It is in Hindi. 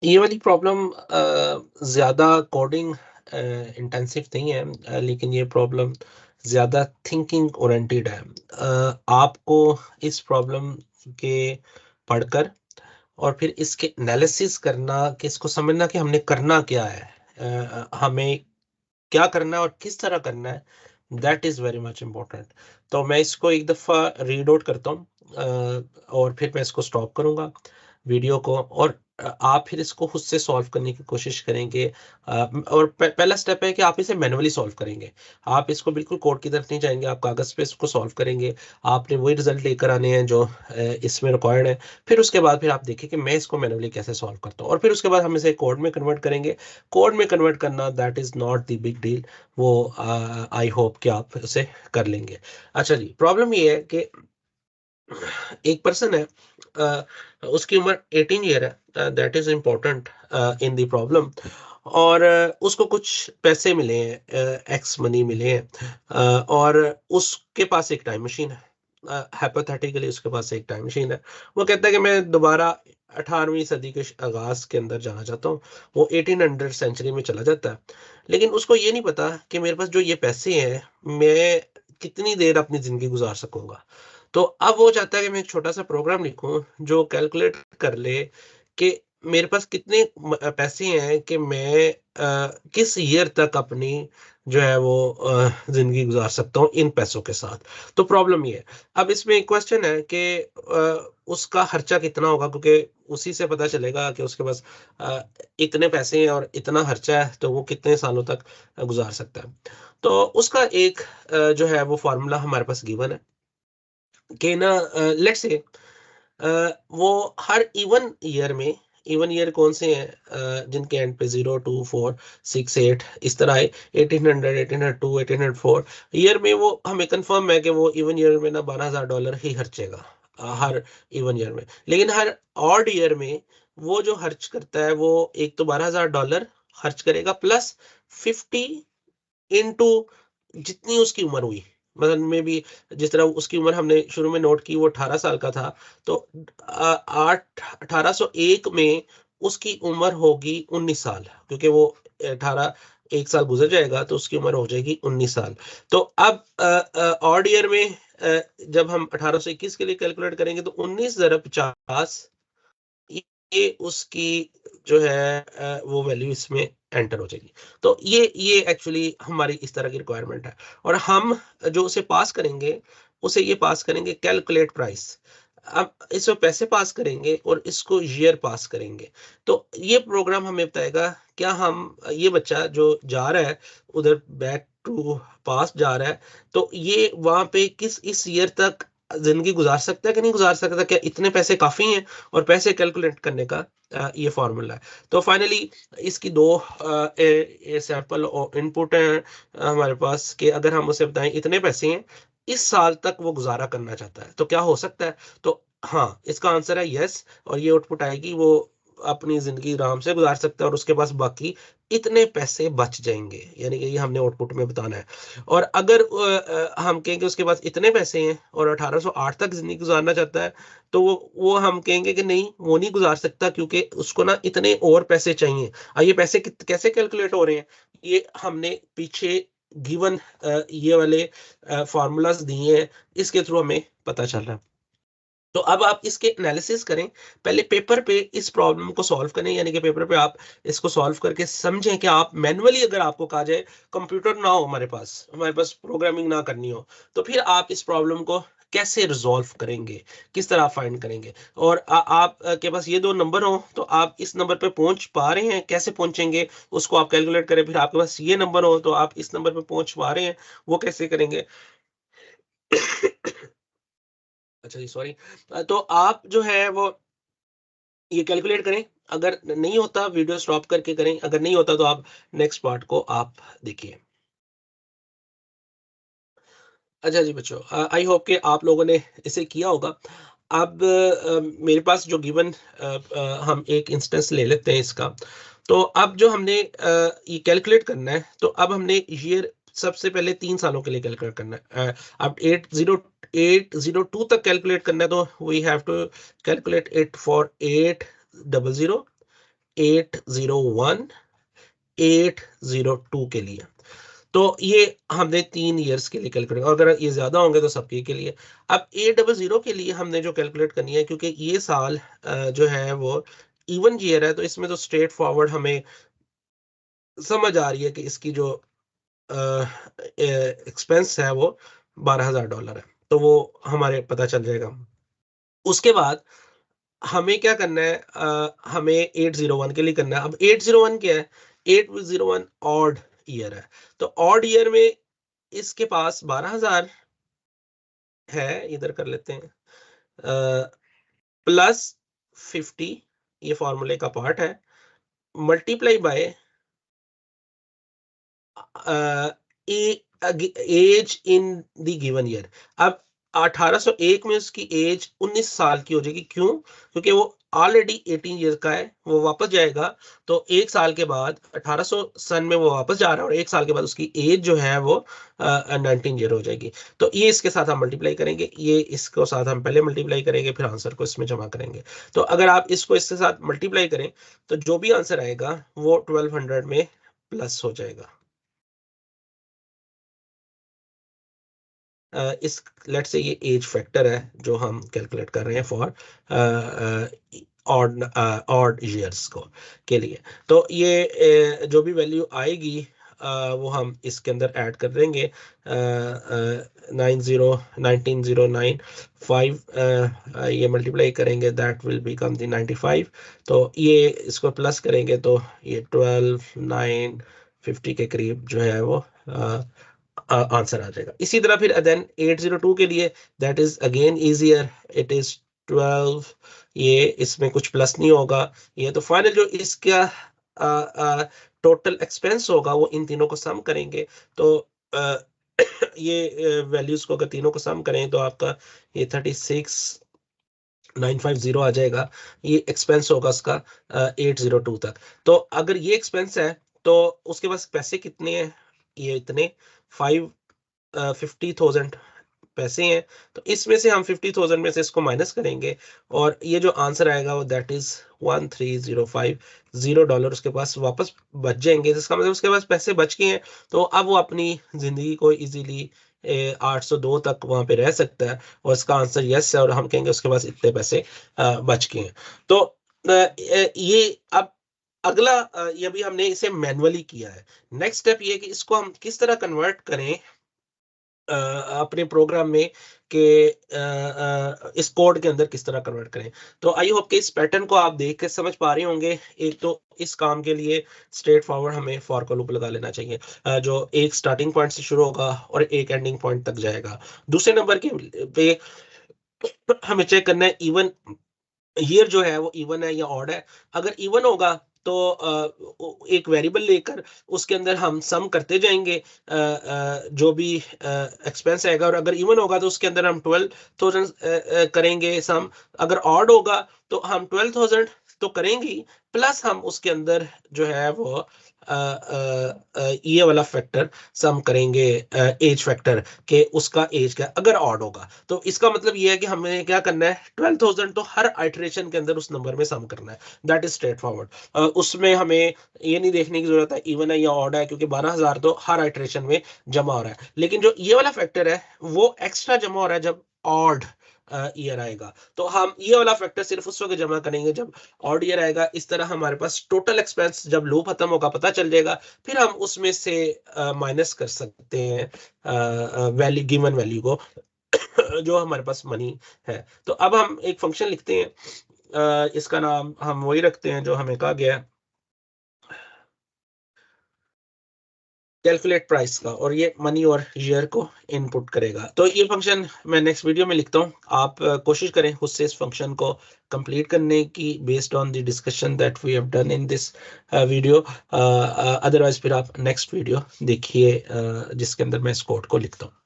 ये वाली प्रॉब्लम ज़्यादा कोडिंग इंटेंसिव नहीं है, लेकिन ये प्रॉब्लम ज़्यादा थिंकिंग ओरिएंटेड है। आपको इस प्रॉब्लम के पढ़कर और फिर इसके एनालिसिस करना कि इसको समझना कि हमने करना क्या है, हमें क्या करना है और किस तरह करना है, that is very much important. तो मैं इसको एक दफ़ा रीड आउट करता हूँ, और फिर मैं इसको स्टॉप करूँगा वीडियो को, और आप फिर इसको खुद से सॉल्व करने की कोशिश करेंगे। और पहला स्टेप है कि आप इसे मैनुअली सॉल्व करेंगे। आप इसको बिल्कुल कोड की तरफ नहीं जाएँगे, आप कागज़ पे इसको सॉल्व करेंगे। आपने वही रिज़ल्ट लेकर आने हैं जो इसमें रिक्वायर्ड है। फिर उसके बाद फिर आप देखिए कि मैं इसको मैनुअली कैसे सॉल्व करता हूँ, और फिर उसके बाद हम इसे कोड में कन्वर्ट करेंगे। कोड में कन्वर्ट करना that is not the big deal. वो आई होप कि आप उसे कर लेंगे। अच्छा जी, प्रॉब्लम ये है कि एक पर्सन है, उसकी उम्र 18 ईयर है, that is important in the problem. और उसको कुछ पैसे मिले हैं, एक्स मनी मिले हैं, और उसके पास एक टाइम मशीन है। हाइपोथेटिकली उसके पास एक टाइम मशीन है। वो कहता है कि मैं दोबारा 18वीं सदी के आगाज के अंदर जाना चाहता हूँ। वो 1800 सेंचुरी में चला जाता है, लेकिन उसको ये नहीं पता कि मेरे पास जो ये पैसे हैं, मैं कितनी देर अपनी जिंदगी गुजार सकूंगा। तो अब वो चाहता है कि मैं एक छोटा-सा प्रोग्राम लिखूँ जो कैलकुलेट कर ले कि मेरे पास कितने पैसे हैं कि मैं किस ईयर तक अपनी जो है वो ज़िंदगी गुज़ार सकता हूँ इन पैसों के साथ। तो प्रॉब्लम ये है। अब इसमें एक क्वेश्चन है कि उसका खर्चा कितना होगा, क्योंकि उसी से पता चलेगा कि उसके पास अ, इतने पैसे हैं और इतना खर्चा है, तो वो कितने सालों तक गुज़ार सकता है। तो उसका एक जो है वो फ़ॉर्मूला हमारे पास गिवन है कि ना, लेट्स से वो हर इवन ईयर में, इवन ईयर कौन से हैं जिनके एंड पे 0 2 4 6 8 इस तरह है, 1800 1802 1804 ईयर में, वो हमें कंफर्म है कि वो इवन ईयर में ना $12,000 ही खर्चेगा हर इवन ईयर में। लेकिन हर ऑड ईयर में वो जो खर्च करता है, वो एक तो $12,000 खर्च करेगा, प्लस 50 इनटू जितनी उसकी उम्र हुई। मतलब में भी जिस तरह उसकी उम्र हमने शुरू में नोट की, वो 18 साल का था, तो 1801 में उसकी उम्र होगी 19 साल, क्योंकि वो 18 1 साल गुजर जाएगा तो उसकी उम्र हो जाएगी 19 साल। तो अब ऑड ईयर में जब हम 1821 के लिए कैलकुलेट करेंगे तो 19 ज़रब 50, ये उसकी जो है वो वैल्यू इसमें एंटर हो जाएगी। तो ये एक्चुअली हमारी इस तरह की रिक्वायरमेंट है, और हम जो उसे पास करेंगे, उसे ये पास करेंगे कैलकुलेट प्राइस। अब इसमें पैसे पास करेंगे और इसको ईयर पास करेंगे। तो ये प्रोग्राम हमें बताएगा क्या हम, ये बच्चा जो जा रहा है उधर बैक टू पास जा रहा है, तो ये वहाँ पे किस इस ईयर तक ज़िंदगी गुज़ार सकता है कि नहीं गुज़ार सकता? क्या इतने पैसे काफ़ी हैं? और पैसे कैलकुलेट करने का ये फॉर्मूला है। तो फाइनली इसकी 2 सैंपल और इनपुट हैं हमारे पास, कि अगर हम उसे बताएँ इतने पैसे हैं, इस साल तक वो गुज़ारा करना चाहता है, तो क्या हो सकता है? तो हाँ, इसका आंसर है येस, और ये आउटपुट आएगी, वो अपनी ज़िंदगी आराम से गुज़ार सकता है और उसके पास बाकी इतने पैसे बच जाएँगे। यानी कि ये हमने आउटपुट में बताना है। और अगर हम कहें कि उसके पास इतने पैसे हैं और 1808 तक ज़िंदगी गुज़ारना चाहता है, तो वो हम कहेंगे कि नहीं, वो नहीं गुज़ार सकता, क्योंकि उसको ना इतने और पैसे चाहिए। ये पैसे कैसे कैलकुलेट हो रहे हैं? ये हमने पीछे गिवन ये वाले फ़ॉर्मूलाज़ दिए हैं, इसके थ्रू हमें पता चल रहा है। तो अब आप इसके एनालिसिस करें, पहले पेपर पे इस प्रॉब्लम को सॉल्व करें, यानी कि पेपर पे आप इसको सॉल्व करके समझें कि आप मैनुअली, अगर आपको कहा जाए, कंप्यूटर ना हो हमारे पास प्रोग्रामिंग ना करनी हो, तो फिर आप इस प्रॉब्लम को कैसे रिज़ॉल्व करेंगे? किस तरह फाइंड करेंगे? और आप के पास ये 2 नंबर हो, तो आप इस नंबर पे पहुँच पा रहे हैं, कैसे पहुँचेंगे? उसको आप कैलकुलेट करें। फिर आपके पास ये नंबर हो, तो आप इस नंबर पे पहुँच पा रहे हैं, वो कैसे करेंगे? अच्छा जी, सॉरी। तो आप जो है वो ये कैलकुलेट करें। अगर नहीं होता, वीडियो स्टॉप करके करें, अगर नहीं होता तो आप नेक्स्ट पार्ट को आप देखिए। अच्छा जी बच्चों, आई होप कि आप लोगों ने इसे किया होगा। अब मेरे पास जो गिवन, हम एक इंस्टेंस ले लेते हैं इसका। तो अब जो हमने ये कैलकुलेट करना है, तो अब हमने ईयर सबसे पहले 3 सालों के लिए कैलकुलेट करना है। अब 802 तक कैलकुलेट करना है, तो we have to calculate it for 800 801 802 के लिए। तो ये हमने 3 ईयर्स के लिए कैलकुलेट, अगर ये ज्यादा होंगे तो सबके के लिए। अब 800 के लिए हमने जो कैलकुलेट करनी है, क्योंकि ये साल जो है वो इवन ईयर है, तो इसमें तो स्ट्रेट फॉरवर्ड हमें समझ आ रही है कि इसकी जो एक्सपेंस है वो $12,000 है, तो वो हमारे पता चल जाएगा। उसके बाद हमें क्या करना है, हमें 801 के लिए करना है। अब 801 क्या है, 801 ऑड ईयर है, तो ऑड ईयर में इसके पास 12,000 है, इधर कर लेते हैं, प्लस 50, ये फॉर्मूले का पार्ट है, multiply by age in the given year. अब 1801 में उसकी एज 19 साल की हो जाएगी। क्यों? क्योंकि वो ऑलरेडी 18 ईयर का है, वो वापस जाएगा, तो एक साल के बाद 1800 सन में वो वापस जा रहा है, और एक साल के बाद उसकी एज जो है वो 19 ईयर हो जाएगी। तो ये इसके साथ हम मल्टीप्लाई करेंगे, ये इसको साथ हम पहले मल्टीप्लाई करेंगे, फिर आंसर को इसमें जमा करेंगे। तो अगर आप इसको इसके साथ मल्टीप्लाई करें तो जो भी आंसर आएगा वो 1200 में प्लस हो जाएगा। इस लेट से ये एज फैक्टर है जो हम कैलकुलेट कर रहे हैं फॉर ऑड ईयर्स को के लिए। तो ये जो भी वैल्यू आएगी वो हम इसके अंदर ऐड कर देंगे, 1909 ये मल्टीप्लाई करेंगे, दैट विल बिकम द 95। तो ये इसको प्लस करेंगे तो ये 12,950 के करीब जो है वो आंसर आ जाएगा। इसी तरह फिर देन 802 के लिए that is again easier, it is 12, ये इसमें कुछ प्लस नहीं होगा, ये तो फाइनल जो इसका टोटल एक्सपेंस होगा वो इन तीनों को सम करेंगे, तो ये वैल्यूज को अगर तीनों को सम करें तो आपका ये 36,950 आ जाएगा। ये एक्सपेंस होगा उसका 802 तक। तो अगर ये एक्सपेंस है तो उसके पास पैसे कितने हैं, ये इतने 50,000 पैसे हैं, तो इसमें से हम 50,000 में से इसको माइनस करेंगे, और ये जो आंसर आएगा वो दैट इज $13,050 उसके पास वापस बच जाएंगे। इसका मतलब उसके पास पैसे बच गए हैं, तो अब वो अपनी जिंदगी को इजीली 802 तक वहां पे रह सकता है, और इसका आंसर यस है, और हम कहेंगे उसके पास इतने पैसे बच गए हैं। तो ये अब अगला, ये भी हमने इसे मैनुअली किया है। नेक्स्ट स्टेप ये है कि इसको हम किस तरह कन्वर्ट करें अपने प्रोग्राम में, कि इस कोड के अंदर किस तरह कन्वर्ट करें। तो आई होप कि इस पैटर्न को आप देख के समझ पा रहे होंगे। एक तो इस काम के लिए स्ट्रेट फॉरवर्ड हमें फॉर का लूप लगा लेना चाहिए, जो एक स्टार्टिंग पॉइंट से शुरू होगा और एक एंडिंग पॉइंट तक जाएगा। दूसरे नंबर के पे हमें चेक करना है इवन ईयर जो है वो इवन है या ऑड है। अगर इवन होगा तो एक वेरिएबल लेकर उसके अंदर हम सम करते जाएंगे जो भी एक्सपेंस आएगा, और अगर इवन होगा तो उसके अंदर हम 12,000 करेंगे सम। अगर ऑड होगा तो हम 12,000 तो करेंगे, प्लस हम उसके अंदर जो है वो ये वाला फैक्टर सम करेंगे, एज फैक्टर के उसका एज क्या अगर ऑड होगा। तो इसका मतलब ये है कि हमें क्या करना है, 12,000 तो हर आइटरेशन के अंदर उस नंबर में सम करना है, दैट इज स्ट्रेट फॉरवर्ड। उसमें हमें ये नहीं देखने की जरूरत है इवन है या ऑड है, क्योंकि 12,000 तो हर आइटरेशन में जमा हो रहा है। लेकिन जो ये वाला फैक्टर है वो एक्स्ट्रा जमा हो रहा है जब ऑड ईयर आएगा, तो हम ये वाला फैक्टर सिर्फ उस वक्त जमा करेंगे जब ऑड ईयर आएगा। इस तरह हमारे पास टोटल एक्सपेंस जब लूप खत्म होगा पता चल जाएगा, फिर हम उसमें से माइनस कर सकते हैं वैल्यू, गिवन वैल्यू को जो हमारे पास मनी है। तो अब हम एक फंक्शन लिखते हैं, इसका नाम हम वही रखते हैं जो हमें कहा गया है, कैलकुलेट प्राइस का, और ये मनी और ईयर को इनपुट करेगा। तो ये फंक्शन मैं नेक्स्ट वीडियो में लिखता हूँ, आप कोशिश करें खुद से इस फंक्शन को कंप्लीट करने की, based on the discussion that we have done in this video. Otherwise फिर आप नेक्स्ट वीडियो देखिए जिसके अंदर मैं इस कोड को लिखता हूँ।